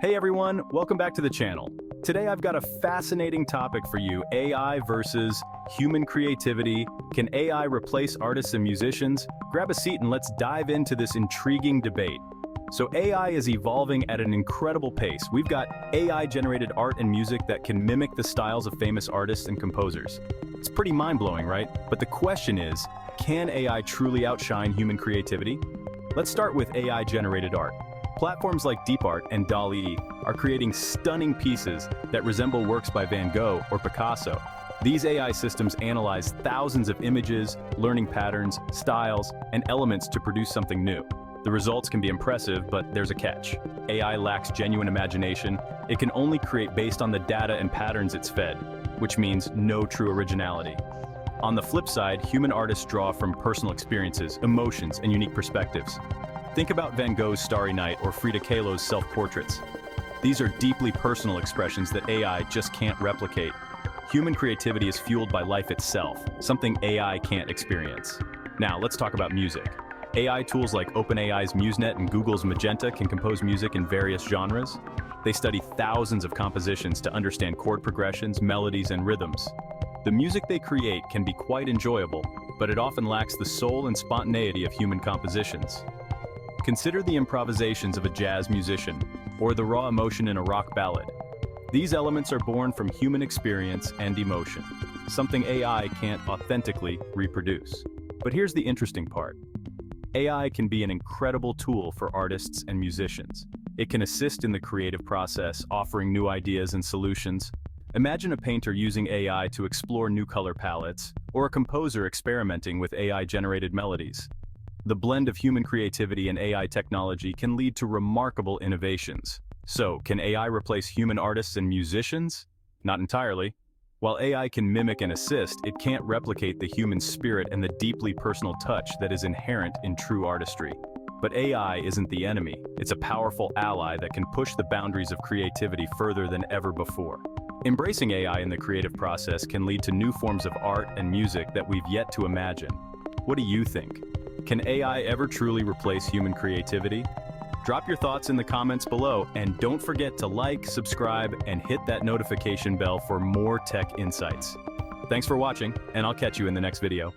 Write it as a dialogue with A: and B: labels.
A: Hey everyone, welcome back to the channel. Today I've got a fascinating topic for you, AI versus human creativity. Can AI replace artists and musicians? Grab a seat and let's dive into this intriguing debate. So AI is evolving at an incredible pace. We've got AI-generated art and music that can mimic the styles of famous artists and composers. It's pretty mind-blowing, right? But the question is, can AI truly outshine human creativity? Let's start with AI-generated art. Platforms like DeepArt and DALL-E are creating stunning pieces that resemble works by Van Gogh or Picasso. These AI systems analyze thousands of images, learning patterns, styles, and elements to produce something new. The results can be impressive, but there's a catch. AI lacks genuine imagination. It can only create based on the data and patterns it's fed, which means no true originality. On the flip side, human artists draw from personal experiences, emotions, and unique perspectives. Think about Van Gogh's Starry Night or Frida Kahlo's self-portraits. These are deeply personal expressions that AI just can't replicate. Human creativity is fueled by life itself, something AI can't experience. Now, let's talk about music. AI tools like OpenAI's MuseNet and Google's Magenta can compose music in various genres. They study thousands of compositions to understand chord progressions, melodies, and rhythms. The music they create can be quite enjoyable, but it often lacks the soul and spontaneity of human compositions. Consider the improvisations of a jazz musician, or the raw emotion in a rock ballad. These elements are born from human experience and emotion, something AI can't authentically reproduce. But here's the interesting part. AI can be an incredible tool for artists and musicians. It can assist in the creative process, offering new ideas and solutions. Imagine a painter using AI to explore new color palettes, or a composer experimenting with AI-generated melodies. The blend of human creativity and AI technology can lead to remarkable innovations. So, can AI replace human artists and musicians? Not entirely. While AI can mimic and assist, it can't replicate the human spirit and the deeply personal touch that is inherent in true artistry. But AI isn't the enemy. It's a powerful ally that can push the boundaries of creativity further than ever before. Embracing AI in the creative process can lead to new forms of art and music that we've yet to imagine. What do you think? Can AI ever truly replace human creativity? Drop your thoughts in the comments below, and don't forget to like, subscribe, and hit that notification bell for more tech insights. Thanks for watching, and I'll catch you in the next video.